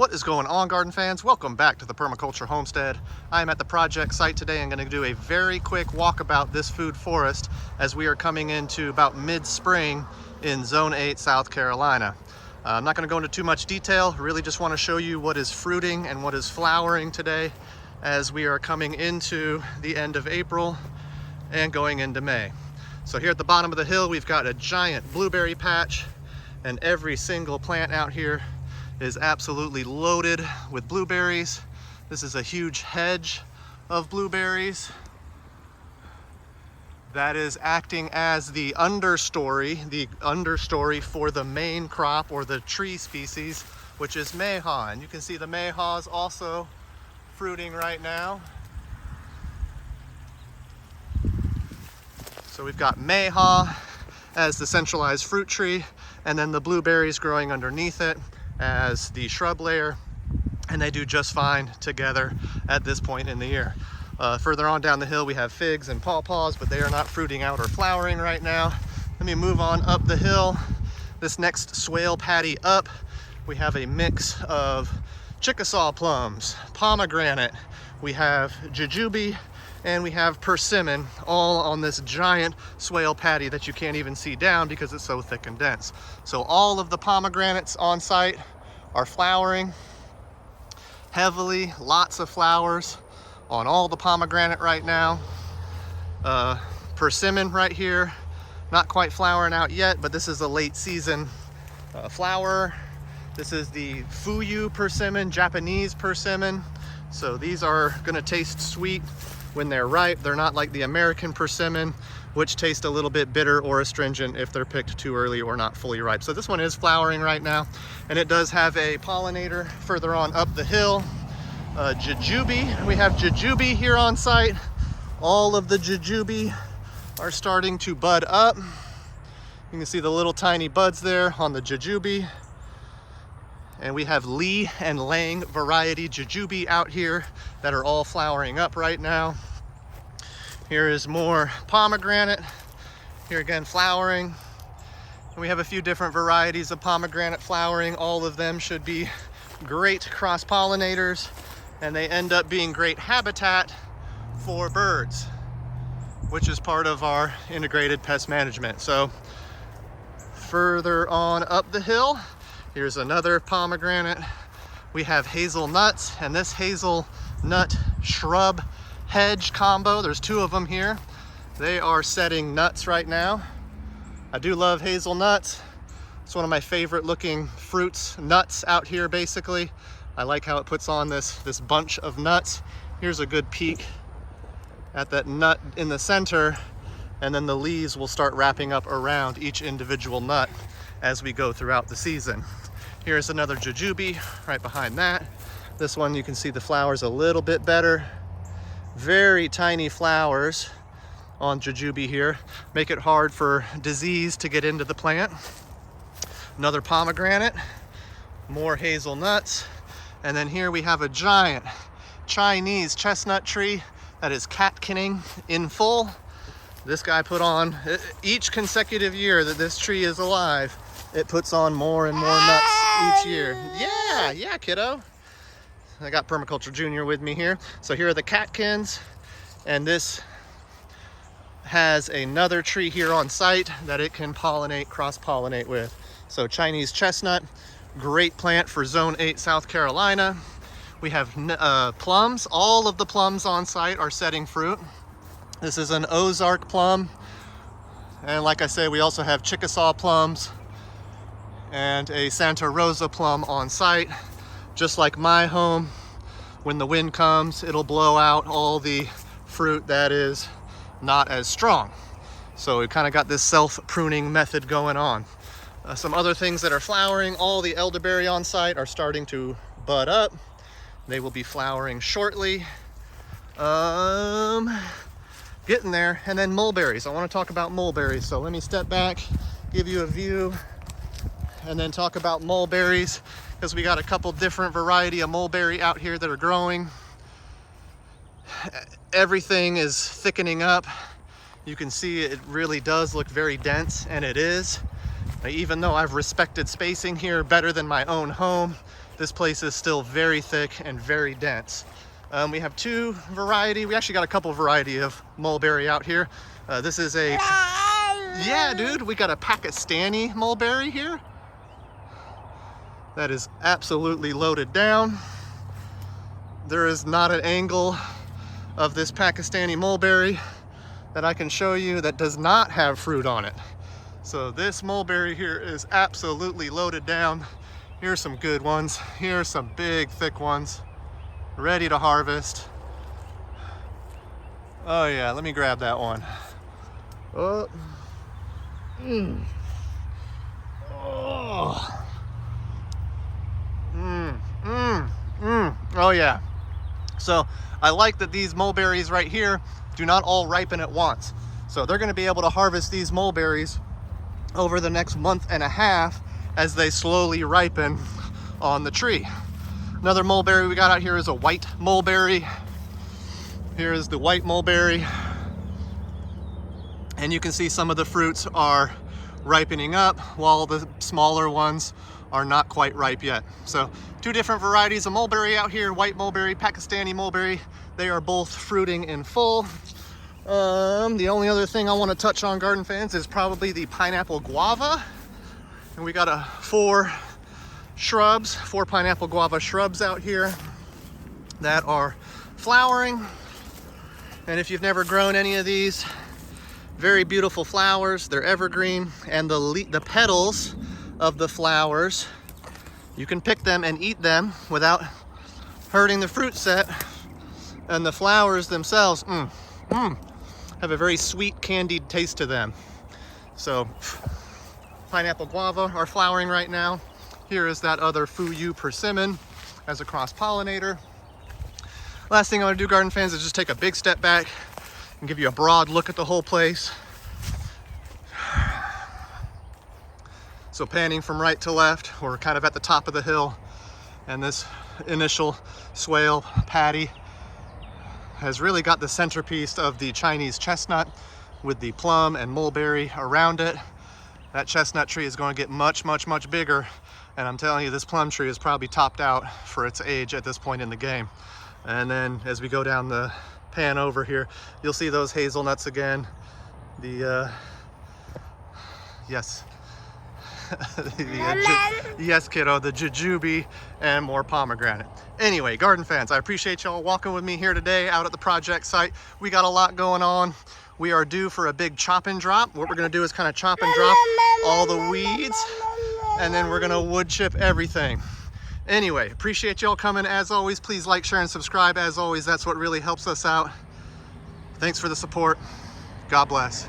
What is going on, garden fans? Welcome back to the Permaculture Homestead. I am at the project site today. I'm going to do a very quick walkabout this food forest as we are coming into about mid-spring in Zone 8, South Carolina. I'm not going to go into too much detail. Really just want to show you what is fruiting and what is flowering today as we are coming into the end of April and going into May. So here at the bottom of the hill, we've got a giant blueberry patch, and every single plant out here is absolutely loaded with blueberries. This is a huge hedge of blueberries that is acting as the understory for the main crop or the tree species, which is mayhaw. And you can see the mayhaw is also fruiting right now. So we've got mayhaw as the centralized fruit tree, and then the blueberries growing underneath it as the shrub layer, and they do just fine together at this point in the year. Further on down the hill we have figs and pawpaws, but they are not fruiting out or flowering right now. Let me move on up the hill. This next swale patty up, we have a mix of Chickasaw plums, pomegranate, we have jujube, and we have persimmon, all on this giant swale patty that you can't even see down because it's so thick and dense. So all of the pomegranates on site are flowering heavily, lots of flowers on all the pomegranate right now. Persimmon right here, not quite flowering out yet, but this is a late season flower. This is the Fuyu persimmon, Japanese persimmon. So these are gonna taste sweet when they're ripe. They're not like the American persimmon, which taste a little bit bitter or astringent if they're picked too early or not fully ripe. So this one is flowering right now, and it does have a pollinator further on up the hill. Jujube, we have jujube here on site. All of the jujube are starting to bud up. You can see the little tiny buds there on the jujube. And we have Lee and Lang variety jujube out here that are all flowering up right now. Here is more pomegranate. Here again, flowering. And we have a few different varieties of pomegranate flowering. All of them should be great cross-pollinators, and they end up being great habitat for birds, which is part of our integrated pest management. So further on up the hill, here's another pomegranate. We have hazelnuts, and this hazelnut shrub hedge combo, there's two of them here. They are setting nuts right now. I do love hazelnuts. It's one of my favorite looking fruits, nuts out here basically. I like how it puts on this bunch of nuts. Here's a good peek at that nut in the center, and then the leaves will start wrapping up around each individual nut as we go throughout the season. Here's another jujube right behind that. This one you can see the flowers a little bit better. Very tiny flowers on jujube here. Make it hard for disease to get into the plant. Another pomegranate, more hazelnuts. And then here we have a giant Chinese chestnut tree that is catkinning in full. This guy put on, each consecutive year that this tree is alive, it puts on more and more nuts each year. Yeah, kiddo. I got Permaculture Junior with me here. So here are the catkins, and this has another tree here on site that it can pollinate, cross-pollinate with. So Chinese chestnut, great plant for Zone 8, South Carolina. We have plums. All of the plums on site are setting fruit. This is an Ozark plum. And like I said, we also have Chickasaw plums and a Santa Rosa plum on site. Just like my home, when the wind comes, it'll blow out all the fruit that is not as strong. So we kind of got this self-pruning method going on. Some other things that are flowering, all the elderberry on site are starting to bud up. They will be flowering shortly. Getting there. And then mulberries. I want to talk about mulberries. So let me step back, give you a view, and then talk about mulberries, because we got a couple different variety of mulberry out here that are growing. Everything is thickening up. You can see it really does look very dense, and it is. Even though I've respected spacing here better than my own home, this place is still very thick and very dense. We have two variety. We actually got a couple variety of mulberry out here. This is a, yeah, dude, we got a Pakistani mulberry here. That is absolutely loaded down. There is not an angle of this Pakistani mulberry that I can show you that does not have fruit on it. So this mulberry here is absolutely loaded down. Here's some good ones. Here's some big, thick ones, ready to harvest. Oh yeah, let me grab that one. Oh. Oh. Oh yeah. So I like that these mulberries right here do not all ripen at once. So they're going to be able to harvest these mulberries over the next month and a half as they slowly ripen on the tree. Another mulberry we got out here is a white mulberry. Here is the white mulberry. And you can see some of the fruits are ripening up while the smaller ones are not quite ripe yet. So two different varieties of mulberry out here, white mulberry, Pakistani mulberry. They are both fruiting in full. The only other thing I want to touch on, garden fans, is probably the pineapple guava. And we got four pineapple guava shrubs out here that are flowering. And if you've never grown any of these, very beautiful flowers. They're evergreen, and the petals of the flowers, you can pick them and eat them without hurting the fruit set. And the flowers themselves have a very sweet candied taste to them. So pineapple guava are flowering right now. Here is that other Fuyu persimmon as a cross-pollinator. Last thing I want to do, garden fans, is just take a big step back and give you a broad look at the whole place. So panning from right to left, we're kind of at the top of the hill, and this initial swale patty has really got the centerpiece of the Chinese chestnut with the plum and mulberry around it. That chestnut tree is going to get much, much, much bigger, and I'm telling you, this plum tree is probably topped out for its age at this point in the game. And then as we go down the pan over here, you'll see those hazelnuts again. Yes. Yes, kiddo, the jujube and more pomegranate. Anyway, garden fans, I appreciate y'all walking with me here today out at the project site. We got a lot going on. We are due for a big chop and drop. What we're gonna do is kind of chop and drop all the weeds, and then we're gonna wood chip everything. Anyway, appreciate y'all coming as always. Please like, share, and subscribe as always. That's what really helps us out. Thanks for the support. God bless.